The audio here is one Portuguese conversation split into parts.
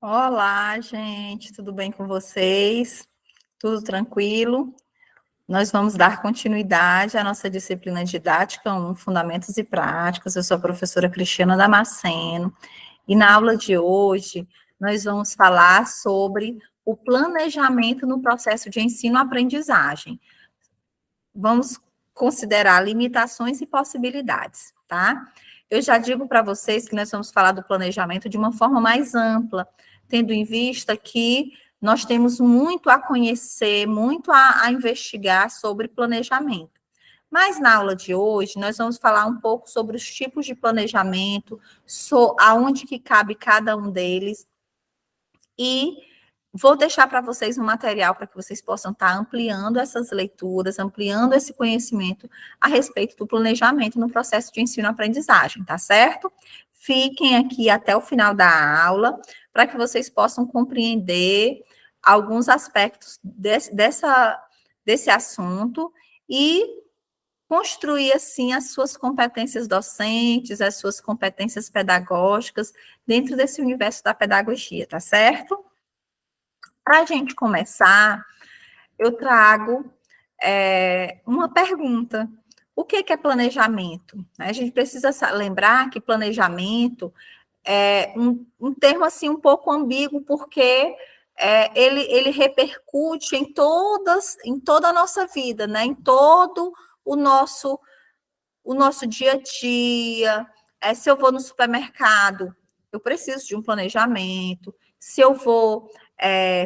Olá, gente, tudo bem com vocês? Tudo tranquilo? Nós vamos dar continuidade à nossa disciplina didática 1, Fundamentos e Práticas. Eu sou a professora Cristiana Damasceno e na aula de hoje nós vamos falar sobre o planejamento no processo de ensino-aprendizagem. Vamos considerar limitações e possibilidades, tá? Eu já digo para vocês que nós vamos falar do planejamento de uma forma mais ampla, tendo em vista que nós temos muito a conhecer, muito a investigar sobre planejamento. Mas na aula de hoje, nós vamos falar um pouco sobre os tipos de planejamento, aonde que cabe cada um deles, e vou deixar para vocês um material para que vocês possam estar ampliando essas leituras, ampliando esse conhecimento a respeito do planejamento no processo de ensino-aprendizagem, tá certo? Fiquem aqui até o final da aula para que vocês possam compreender alguns aspectos desse assunto e construir, assim, as suas competências docentes, as suas competências pedagógicas dentro desse universo da pedagogia, tá certo? Para a gente começar, eu trago uma pergunta. O que é planejamento? A gente precisa lembrar que planejamento é um termo assim um pouco ambíguo, porque ele repercute em toda a nossa vida, né? Em todo o nosso dia a dia. Se eu vou no supermercado, eu preciso de um planejamento. Se eu vou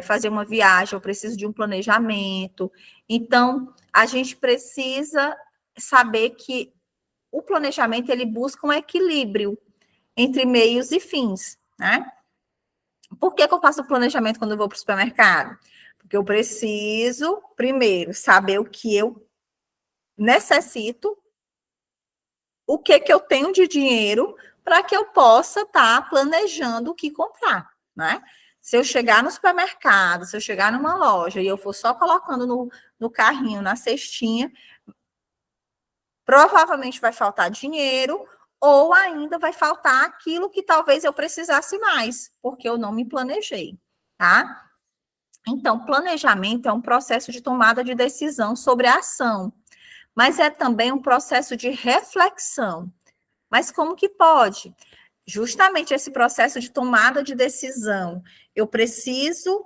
fazer uma viagem, eu preciso de um planejamento. Então, a gente precisa saber que o planejamento ele busca um equilíbrio entre meios e fins, né? Por que eu faço o planejamento quando eu vou para o supermercado? Porque eu preciso, primeiro, saber o que eu necessito, o que eu tenho de dinheiro para que eu possa estar planejando o que comprar, né? Se eu chegar no supermercado, se eu chegar numa loja e eu for só colocando no carrinho, na cestinha, provavelmente vai faltar dinheiro ou ainda vai faltar aquilo que talvez eu precisasse mais, porque eu não me planejei, tá? Então, planejamento é um processo de tomada de decisão sobre a ação, mas é também um processo de reflexão. Mas como que pode? Justamente esse processo de tomada de decisão. Eu preciso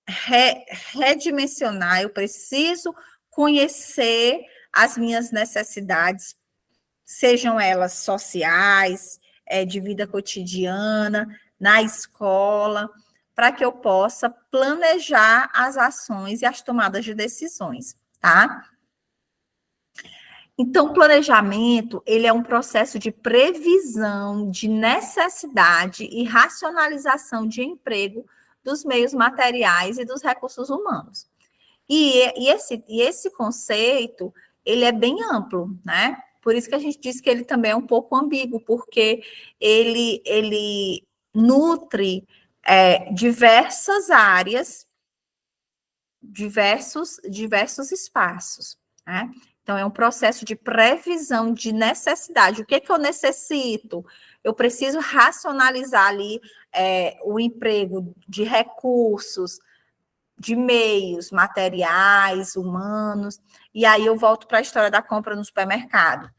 redimensionar, eu preciso conhecer as minhas necessidades, sejam elas sociais, de vida cotidiana, na escola, para que eu possa planejar as ações e as tomadas de decisões, tá? Então, o planejamento, ele é um processo de previsão, de necessidade e racionalização de emprego dos meios materiais e dos recursos humanos. E esse conceito, ele é bem amplo, né? Por isso que a gente diz que ele também é um pouco ambíguo, porque ele nutre diversas áreas, diversos espaços, né? Então, é um processo de previsão de necessidade. O que eu necessito? Eu preciso racionalizar ali o emprego de recursos, de meios materiais, humanos, e aí eu volto para a história da compra no supermercado.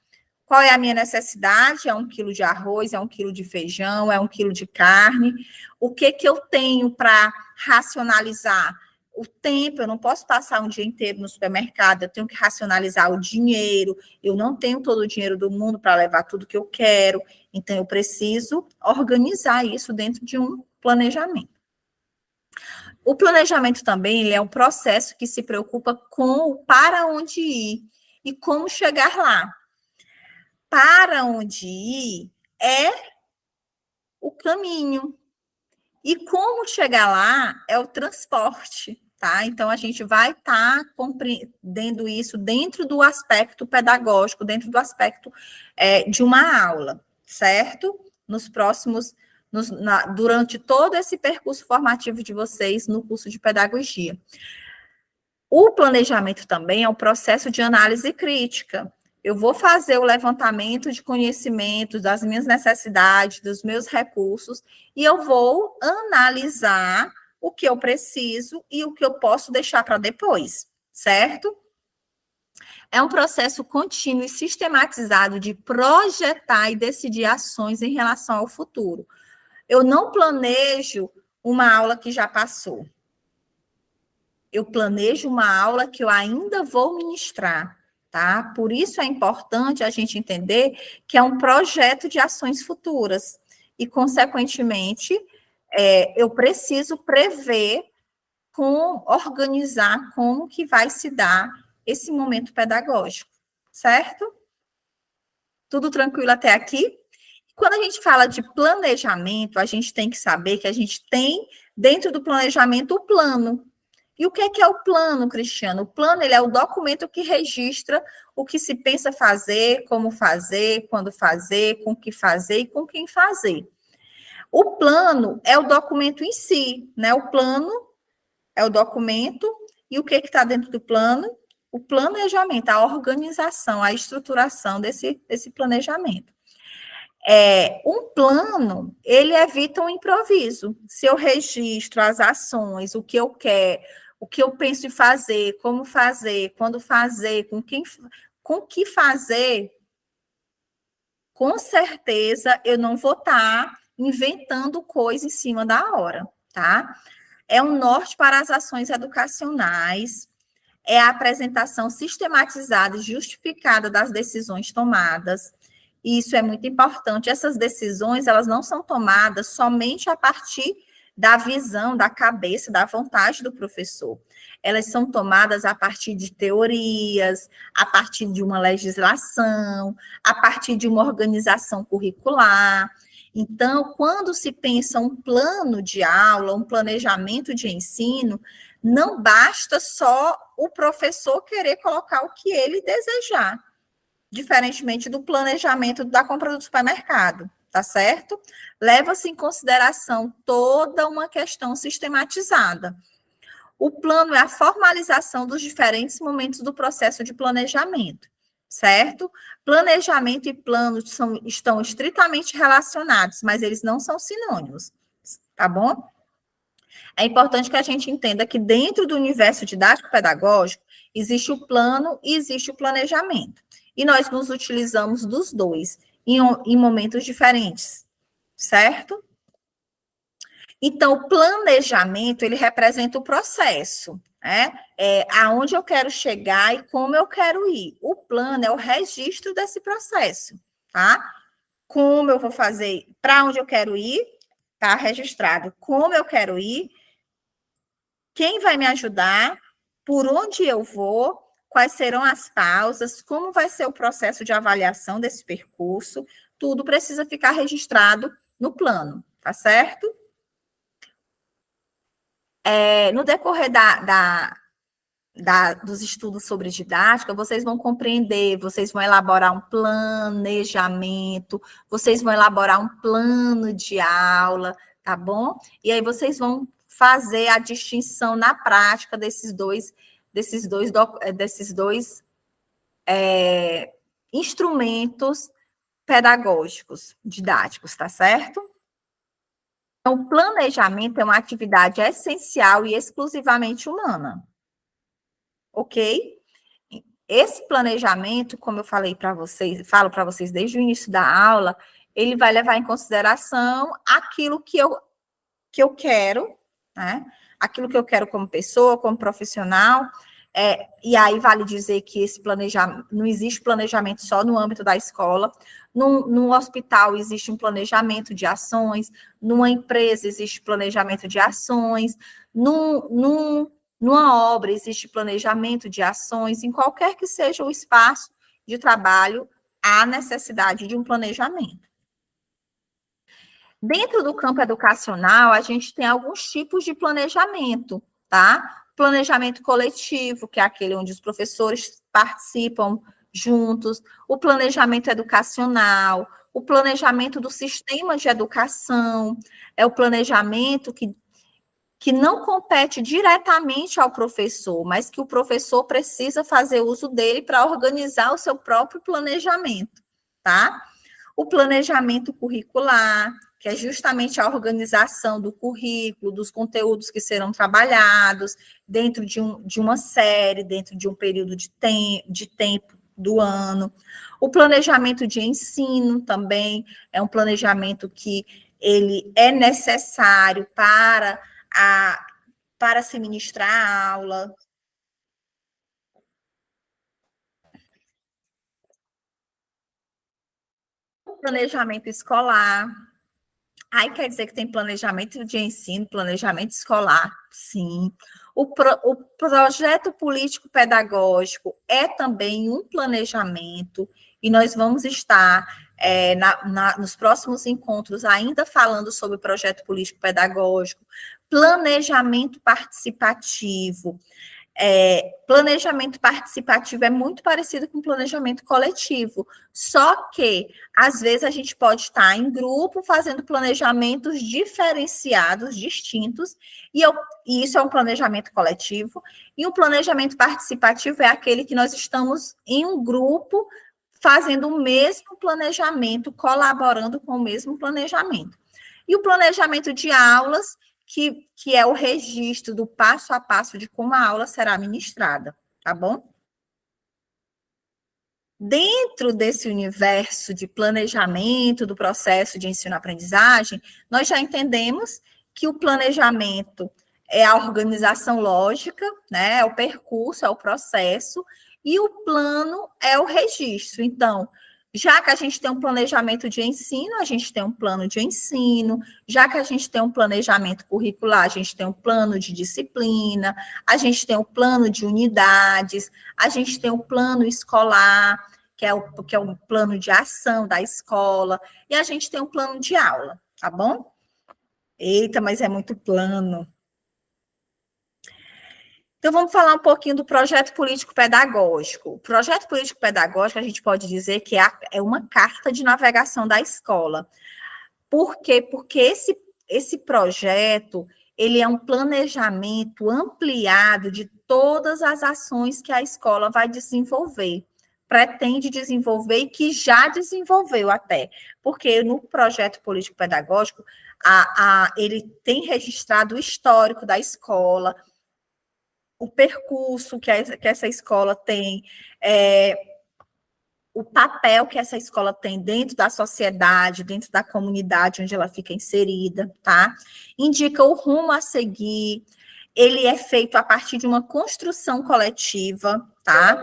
Qual é a minha necessidade? É 1 quilo de arroz, é 1 quilo de feijão, é 1 quilo de carne. O que eu tenho para racionalizar? O tempo, eu não posso passar um dia inteiro no supermercado, eu tenho que racionalizar o dinheiro, eu não tenho todo o dinheiro do mundo para levar tudo que eu quero, então eu preciso organizar isso dentro de um planejamento. O planejamento também ele é um processo que se preocupa com o para onde ir e como chegar lá. Para onde ir é o caminho. E como chegar lá é o transporte, tá? Então, a gente vai estar compreendendo isso dentro do aspecto pedagógico, dentro do aspecto de uma aula, certo? Durante todo esse percurso formativo de vocês no curso de pedagogia. O planejamento também é um processo de análise crítica. Eu vou fazer o levantamento de conhecimento das minhas necessidades, dos meus recursos, e eu vou analisar o que eu preciso e o que eu posso deixar para depois, certo? É um processo contínuo e sistematizado de projetar e decidir ações em relação ao futuro. Eu não planejo uma aula que já passou. Eu planejo uma aula que eu ainda vou ministrar, tá? Por isso é importante a gente entender que é um projeto de ações futuras. E, consequentemente, eu preciso prever organizar como que vai se dar esse momento pedagógico, certo? Tudo tranquilo até aqui? Quando a gente fala de planejamento, a gente tem que saber que a gente tem, dentro do planejamento, o plano. E o que é o plano, Cristiano? O plano, ele é o documento que registra o que se pensa fazer, como fazer, quando fazer, com que fazer e com quem fazer. O plano é o documento em si, né? O plano é o documento, e o que está dentro do plano? O planejamento, a organização, a estruturação desse planejamento. Um plano, ele evita um improviso. Se eu registro as ações, o que eu quero, o que eu penso em fazer, como fazer, quando fazer, com que fazer, com certeza eu não vou estar inventando coisa em cima da hora, tá? É um norte para as ações educacionais, é a apresentação sistematizada e justificada das decisões tomadas. E isso é muito importante. Essas decisões, elas não são tomadas somente a partir da visão, da cabeça, da vontade do professor. Elas são tomadas a partir de teorias, a partir de uma legislação, a partir de uma organização curricular. Então, quando se pensa um plano de aula, um planejamento de ensino, não basta só o professor querer colocar o que ele desejar, diferentemente do planejamento da compra do supermercado, tá certo? Leva-se em consideração toda uma questão sistematizada. O plano é a formalização dos diferentes momentos do processo de planejamento, certo? Planejamento e plano estão estritamente relacionados, mas eles não são sinônimos, tá bom? É importante que a gente entenda que dentro do universo didático-pedagógico existe o plano e existe o planejamento. E nós nos utilizamos dos dois em momentos diferentes, certo? Então, o planejamento, ele representa o processo, né? Aonde eu quero chegar e como eu quero ir. O plano é o registro desse processo, tá? Como eu vou fazer, para onde eu quero ir, tá registrado. Como eu quero ir, quem vai me ajudar, por onde eu vou, quais serão as pausas, como vai ser o processo de avaliação desse percurso, tudo precisa ficar registrado no plano, tá certo? No decorrer dos estudos sobre didática, vocês vão compreender, vocês vão elaborar um planejamento, vocês vão elaborar um plano de aula, tá bom? E aí vocês vão fazer a distinção na prática desses dois instrumentos pedagógicos, didáticos, tá certo? Então, o planejamento é uma atividade essencial e exclusivamente humana, ok? Esse planejamento, como eu falei para vocês, falo para vocês desde o início da aula, ele vai levar em consideração aquilo que eu quero, né? Aquilo que eu quero como pessoa, como profissional, e aí vale dizer que esse planejamento, não existe planejamento só no âmbito da escola, num hospital existe um planejamento de ações, numa empresa existe planejamento de ações, numa obra existe planejamento de ações, em qualquer que seja o espaço de trabalho, há necessidade de um planejamento. Dentro do campo educacional, a gente tem alguns tipos de planejamento, tá? Planejamento coletivo, que é aquele onde os professores participam juntos, o planejamento educacional, o planejamento do sistema de educação, é o planejamento que que não compete diretamente ao professor, mas que o professor precisa fazer uso dele para organizar o seu próprio planejamento, tá? O planejamento curricular, que é justamente a organização do currículo, dos conteúdos que serão trabalhados dentro de uma série, dentro de um período de tempo do ano. O planejamento de ensino também é um planejamento que ele é necessário para se ministrar a aula. O planejamento escolar. Aí quer dizer que tem planejamento de ensino, planejamento escolar, sim. O projeto político pedagógico é também um planejamento, e nós vamos estar nos próximos encontros ainda falando sobre projeto político pedagógico, planejamento participativo. Planejamento participativo é muito parecido com planejamento coletivo, só que, às vezes, a gente pode estar em grupo fazendo planejamentos diferenciados, distintos, e isso é um planejamento coletivo, e o planejamento participativo é aquele que nós estamos em um grupo fazendo o mesmo planejamento, colaborando com o mesmo planejamento. E o planejamento de aulas que é o registro do passo a passo de como a aula será ministrada, tá bom? Dentro desse universo de planejamento do processo de ensino-aprendizagem, nós já entendemos que o planejamento é a organização lógica, né? É o percurso, é o processo, e o plano é o registro. Então, já que a gente tem um planejamento de ensino, a gente tem um plano de ensino, já que a gente tem um planejamento curricular, a gente tem um plano de disciplina, a gente tem um plano de unidades, a gente tem um plano escolar, que é o plano de ação da escola, e a gente tem um plano de aula, tá bom? Eita, mas é muito plano. Então, vamos falar um pouquinho do projeto político-pedagógico. O projeto político-pedagógico, a gente pode dizer que é uma carta de navegação da escola. Por quê? Porque esse projeto, ele é um planejamento ampliado de todas as ações que a escola vai desenvolver, pretende desenvolver e que já desenvolveu até. Porque no projeto político-pedagógico, ele tem registrado o histórico da escola, o percurso que essa escola tem, o papel que essa escola tem dentro da sociedade, dentro da comunidade onde ela fica inserida, tá? Indica o rumo a seguir, ele é feito a partir de uma construção coletiva, tá?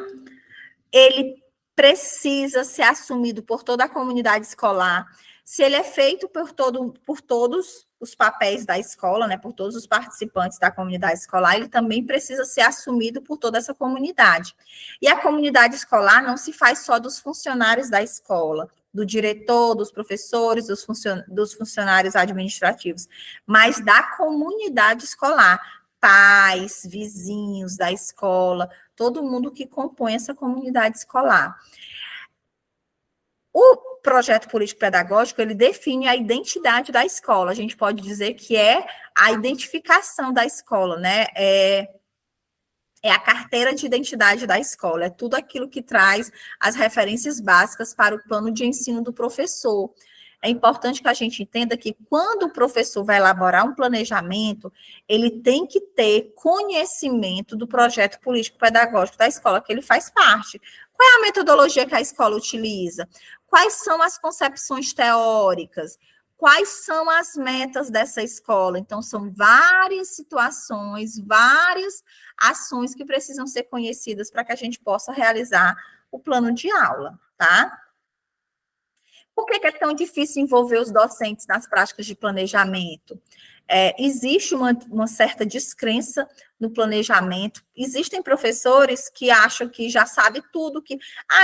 Ele precisa ser assumido por toda a comunidade escolar. Se ele é feito por todos os papéis da escola, né, por todos os participantes da comunidade escolar, ele também precisa ser assumido por toda essa comunidade. E a comunidade escolar não se faz só dos funcionários da escola, do diretor, dos professores, dos funcionários administrativos, mas da comunidade escolar, pais, vizinhos da escola, todo mundo que compõe essa comunidade escolar. O projeto político-pedagógico, ele define a identidade da escola, a gente pode dizer que é a identificação da escola, né? É a carteira de identidade da escola, é tudo aquilo que traz as referências básicas para o plano de ensino do professor. É importante que a gente entenda que quando o professor vai elaborar um planejamento, ele tem que ter conhecimento do projeto político-pedagógico da escola que ele faz parte. Qual é a metodologia que a escola utiliza? Quais são as concepções teóricas? Quais são as metas dessa escola? Então, são várias situações, várias ações que precisam ser conhecidas para que a gente possa realizar o plano de aula, tá? Por que é tão difícil envolver os docentes nas práticas de planejamento? Existe uma certa descrença no planejamento. Existem professores que acham que já sabe tudo, que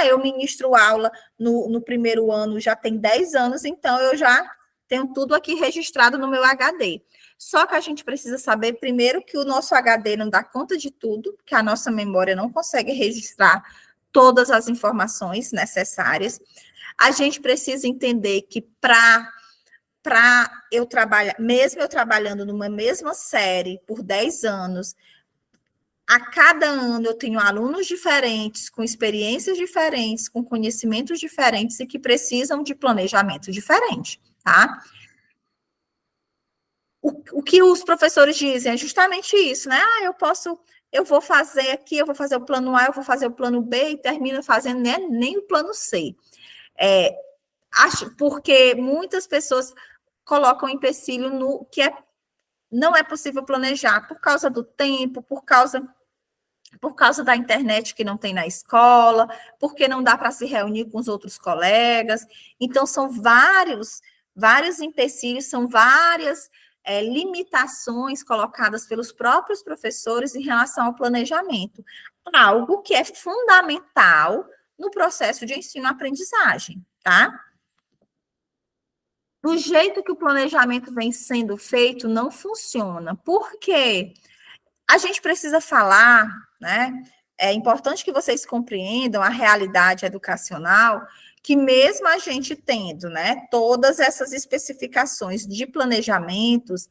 eu ministro aula no primeiro ano, já tem 10 anos, então eu já tenho tudo aqui registrado no meu HD. Só que a gente precisa saber, primeiro, que o nosso HD não dá conta de tudo, que a nossa memória não consegue registrar todas as informações necessárias. A gente precisa entender que para para eu trabalhar, mesmo eu trabalhando numa mesma série por 10 anos, a cada ano eu tenho alunos diferentes, com experiências diferentes, com conhecimentos diferentes e que precisam de planejamento diferente, tá? O que os professores dizem é justamente isso, né? Eu vou fazer aqui, eu vou fazer o plano A, eu vou fazer o plano B e termino fazendo nem o plano C. Porque muitas pessoas colocam empecilho no que não é possível planejar por causa do tempo, por causa da internet que não tem na escola, porque não dá para se reunir com os outros colegas. Então, são vários empecilhos, são várias limitações colocadas pelos próprios professores em relação ao planejamento. Algo que é fundamental no processo de ensino-aprendizagem, tá? Do jeito que o planejamento vem sendo feito, não funciona. Por quê? A gente precisa falar, né? É importante que vocês compreendam a realidade educacional, que mesmo a gente tendo, né, todas essas especificações de planejamentos,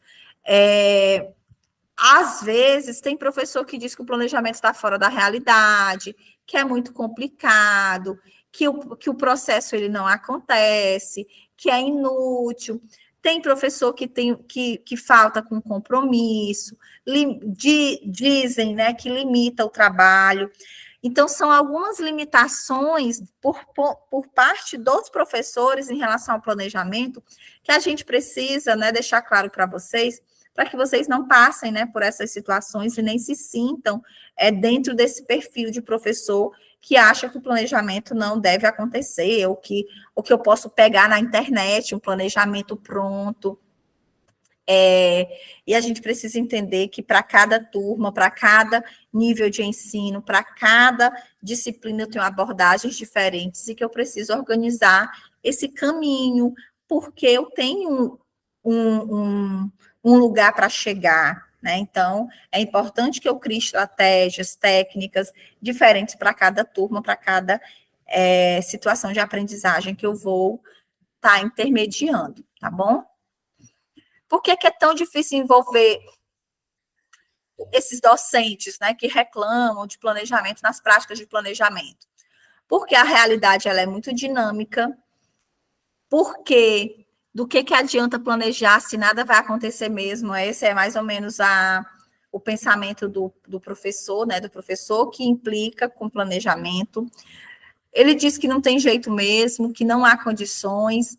às vezes tem professor que diz que o planejamento está fora da realidade, que é muito complicado, que o processo ele não acontece, que é inútil. Tem professor que falta com compromisso, dizem, né, que limita o trabalho. Então, são algumas limitações por parte dos professores em relação ao planejamento que a gente precisa, né, deixar claro para vocês, para que vocês não passem, né, por essas situações e nem se sintam dentro desse perfil de professor que acha que o planejamento não deve acontecer, ou que eu posso pegar na internet um planejamento pronto. E a gente precisa entender que para cada turma, para cada nível de ensino, para cada disciplina, eu tenho abordagens diferentes e que eu preciso organizar esse caminho, porque eu tenho um lugar para chegar, né? Então, é importante que eu crie estratégias, técnicas diferentes para cada turma, para cada situação de aprendizagem que eu vou estar intermediando, tá bom? Por que é tão difícil envolver esses docentes, né, que reclamam de planejamento nas práticas de planejamento? Porque a realidade ela é muito dinâmica, porque do que adianta planejar se nada vai acontecer mesmo? Esse é mais ou menos o pensamento do professor, né, do professor que implica com planejamento. Ele diz que não tem jeito mesmo, que não há condições,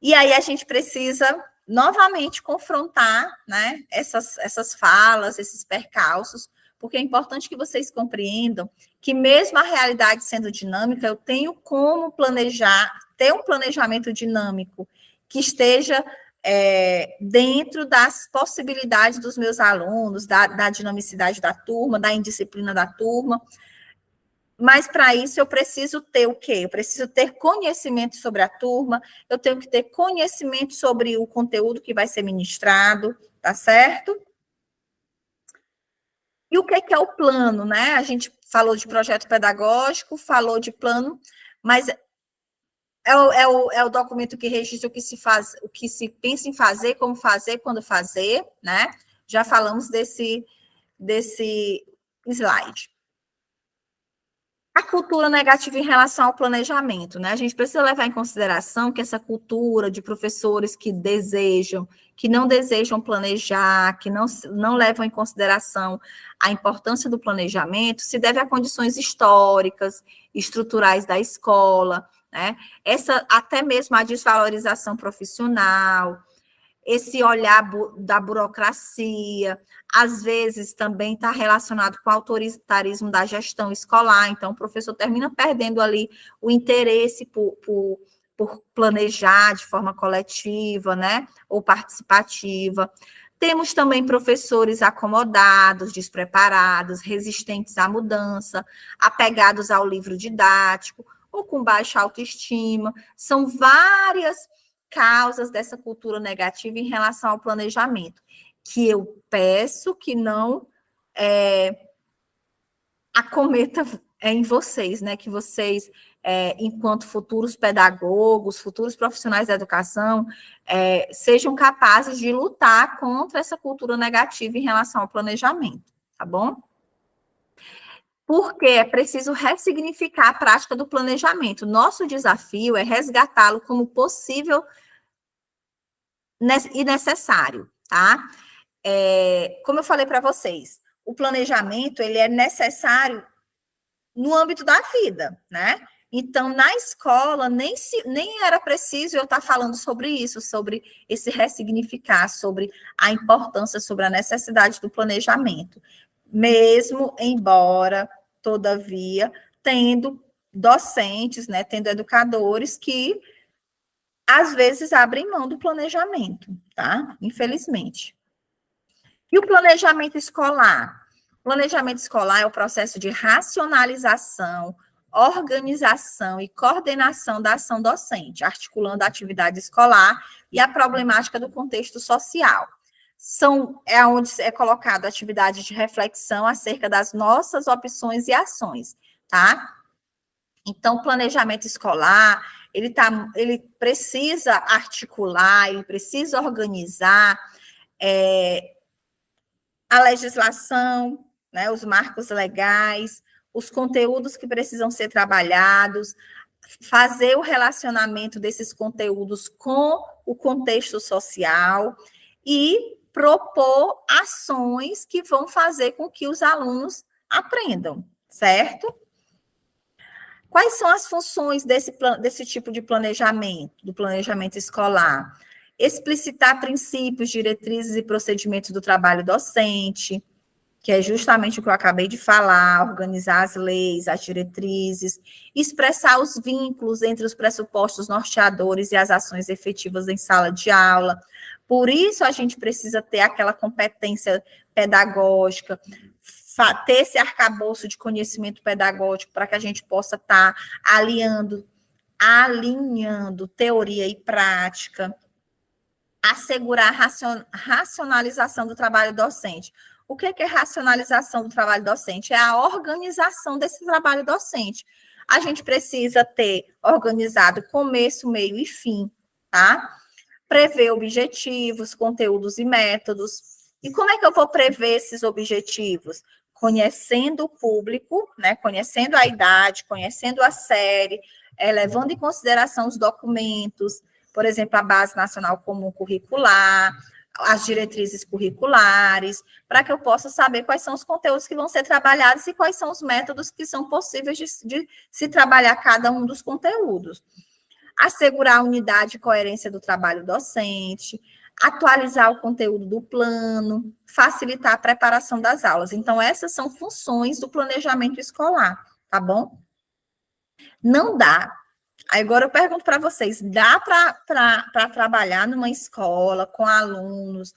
e aí a gente precisa novamente confrontar, né, essas falas, esses percalços, porque é importante que vocês compreendam que mesmo a realidade sendo dinâmica, eu tenho como planejar, ter um planejamento dinâmico que esteja dentro das possibilidades dos meus alunos, da dinamicidade da turma, da indisciplina da turma. Mas para isso eu preciso ter o quê? Eu preciso ter conhecimento sobre a turma, eu tenho que ter conhecimento sobre o conteúdo que vai ser ministrado, tá certo? E o que é o plano, né? A gente falou de projeto pedagógico, falou de plano, mas é o documento que registra o que se faz, o que se pensa em fazer, como fazer, quando fazer, né? Já falamos desse slide. A cultura negativa em relação ao planejamento, né? A gente precisa levar em consideração que essa cultura de professores que não desejam planejar, que não levam em consideração a importância do planejamento, se deve a condições históricas, estruturais da escola, né? Até mesmo a desvalorização profissional, esse olhar da burocracia, às vezes também está relacionado com o autoritarismo da gestão escolar, então o professor termina perdendo ali o interesse por planejar de forma coletiva, né, ou participativa. Temos também professores acomodados, despreparados, resistentes à mudança, apegados ao livro didático, ou com baixa autoestima. São várias causas dessa cultura negativa em relação ao planejamento, que eu peço que não acometa é em vocês, né? Que vocês, enquanto futuros pedagogos, futuros profissionais da educação, sejam capazes de lutar contra essa cultura negativa em relação ao planejamento, tá bom? Porque é preciso ressignificar a prática do planejamento. Nosso desafio é resgatá-lo como possível e necessário, tá? Como eu falei para vocês, o planejamento ele é necessário no âmbito da vida, né? Então, na escola, nem era preciso eu estar falando sobre isso, sobre esse ressignificar, sobre a importância, sobre a necessidade do planejamento. Mesmo embora, todavia, tendo docentes, né, tendo educadores que, às vezes, abrem mão do planejamento, tá? Infelizmente. E o planejamento escolar? O planejamento escolar é o processo de racionalização, organização e coordenação da ação docente, articulando a atividade escolar e a problemática do contexto social. É onde é colocado atividade de reflexão acerca das nossas opções e ações, tá? Então, o planejamento escolar, ele precisa articular, ele precisa organizar a legislação, né, os marcos legais, os conteúdos que precisam ser trabalhados, fazer o relacionamento desses conteúdos com o contexto social e propor ações que vão fazer com que os alunos aprendam, certo? Quais são as funções desse tipo de planejamento, do planejamento escolar? Explicitar princípios, diretrizes e procedimentos do trabalho docente, que é justamente o que eu acabei de falar, organizar as leis, as diretrizes, expressar os vínculos entre os pressupostos norteadores e as ações efetivas em sala de aula. Por isso, a gente precisa ter aquela competência pedagógica, ter esse arcabouço de conhecimento pedagógico para que a gente possa estar alinhando teoria e prática, assegurar a racionalização do trabalho docente. O que é racionalização do trabalho docente? É a organização desse trabalho docente. A gente precisa ter organizado começo, meio e fim, tá? Prever objetivos, conteúdos e métodos. E como é que eu vou prever esses objetivos? Conhecendo o público, né? Conhecendo a idade, conhecendo a série, levando em consideração os documentos, por exemplo, a Base Nacional Comum Curricular, as diretrizes curriculares, para que eu possa saber quais são os conteúdos que vão ser trabalhados e quais são os métodos que são possíveis de se trabalhar cada um dos conteúdos. Assegurar a unidade e coerência do trabalho docente, atualizar o conteúdo do plano, facilitar a preparação das aulas. Então, essas são funções do planejamento escolar, tá bom? Não dá. Agora eu pergunto para vocês, dá para trabalhar numa escola com alunos,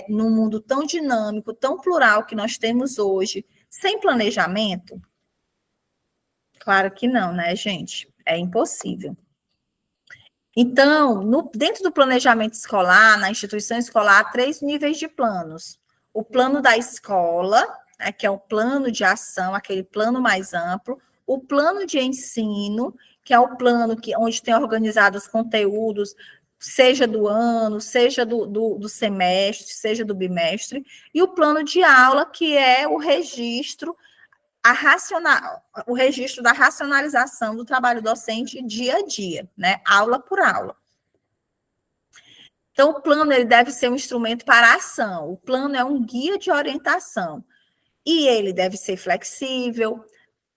num mundo tão dinâmico, tão plural que nós temos hoje, sem planejamento? Claro que não, né, gente? É impossível. Então, dentro do planejamento escolar, na instituição escolar, há 3 níveis de planos. O plano da escola, né, que é o plano de ação, aquele plano mais amplo. O plano de ensino, que é o plano onde tem organizado os conteúdos, seja do ano, seja do semestre, seja do bimestre. E o plano de aula, que é o registro da racionalização do trabalho docente dia a dia, né? Aula por aula. Então, o plano ele deve ser um instrumento para a ação. O plano é um guia de orientação. E ele deve ser flexível.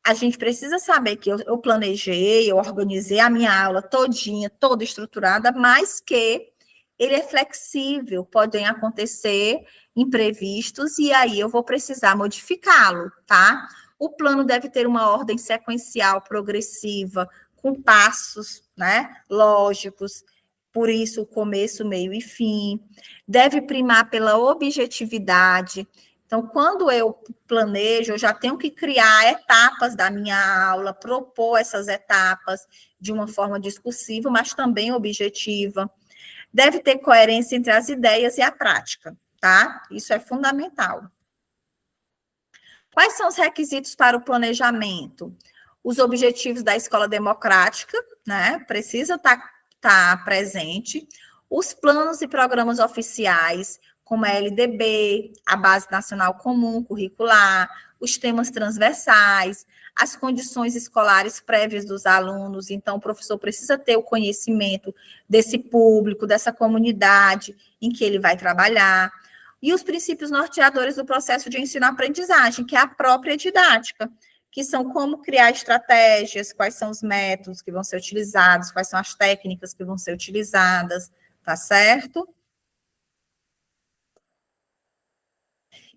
A gente precisa saber que eu planejei, eu organizei a minha aula todinha, toda estruturada, mas que ele é flexível, podem acontecer imprevistos, e aí eu vou precisar modificá-lo, tá? O plano deve ter uma ordem sequencial, progressiva, com passos, né, lógicos, por isso o começo, meio e fim. Deve primar pela objetividade. Então, quando eu planejo, eu já tenho que criar etapas da minha aula, propor essas etapas de uma forma discursiva, mas também objetiva. Deve ter coerência entre as ideias e a prática, tá? Isso é fundamental. Quais são os requisitos para o planejamento? Os objetivos da escola democrática, né? Precisa estar presente. Os planos e programas oficiais, como a LDB, a Base Nacional Comum Curricular, os temas transversais, as condições escolares prévias dos alunos. Então, o professor precisa ter o conhecimento desse público, dessa comunidade em que ele vai trabalhar. E os princípios norteadores do processo de ensino-aprendizagem, que é a própria didática, que são como criar estratégias, quais são os métodos que vão ser utilizados, quais são as técnicas que vão ser utilizadas, tá certo?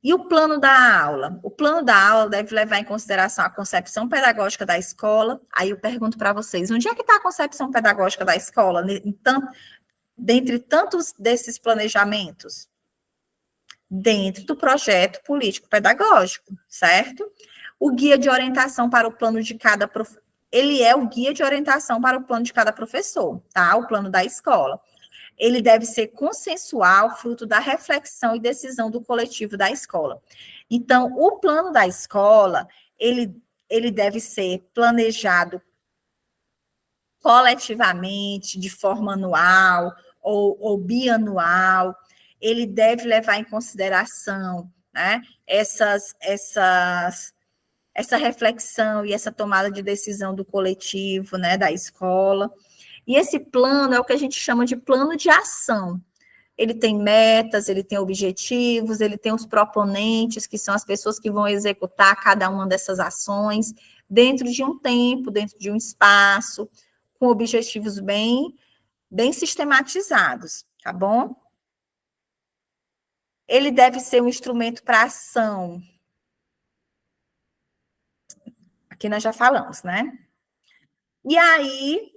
E o plano da aula? O plano da aula deve levar em consideração a concepção pedagógica da escola. Aí eu pergunto para vocês, onde é que está a concepção pedagógica da escola, dentre tantos desses planejamentos? Dentro do projeto político-pedagógico, certo? O guia de orientação para o plano de cada ele é o guia de orientação para o plano de cada professor, tá? O plano da escola. Ele deve ser consensual, fruto da reflexão e decisão do coletivo da escola. Então, o plano da escola, ele deve ser planejado coletivamente, de forma anual ou bianual. Ele deve levar em consideração, né, essa reflexão e essa tomada de decisão do coletivo, né, da escola. E esse plano é o que a gente chama de plano de ação. Ele tem metas, ele tem objetivos, ele tem os proponentes, que são as pessoas que vão executar cada uma dessas ações dentro de um tempo, dentro de um espaço, com objetivos bem sistematizados, tá bom? Ele deve ser um instrumento para ação. Aqui nós já falamos, né? E aí,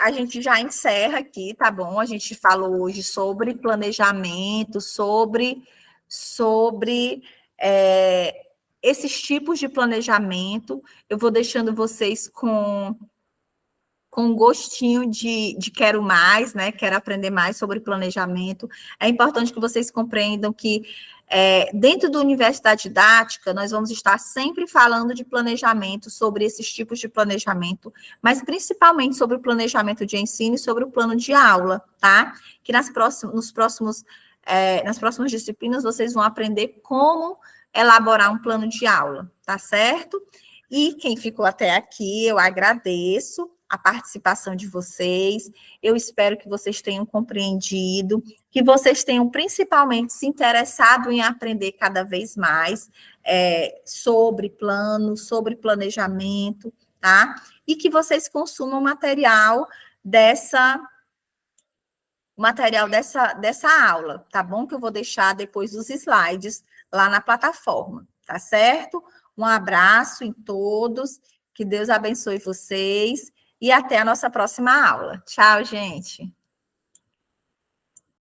a gente já encerra aqui, tá bom? A gente falou hoje sobre planejamento, sobre esses tipos de planejamento. Eu vou deixando vocês com um gostinho de quero mais, né? Quero aprender mais sobre planejamento. É importante que vocês compreendam que dentro do universo da didática, nós vamos estar sempre falando de planejamento, sobre esses tipos de planejamento, mas principalmente sobre o planejamento de ensino e sobre o plano de aula, tá? Que nas próximas disciplinas vocês vão aprender como elaborar um plano de aula, tá certo? E quem ficou até aqui, eu agradeço a participação de vocês. Eu espero que vocês tenham compreendido, que vocês tenham principalmente se interessado em aprender cada vez mais sobre plano, sobre planejamento, tá? E que vocês consumam material dessa aula, tá bom? Que eu vou deixar depois os slides lá na plataforma, tá certo? Um abraço em todos, que Deus abençoe vocês e até a nossa próxima aula. Tchau, gente!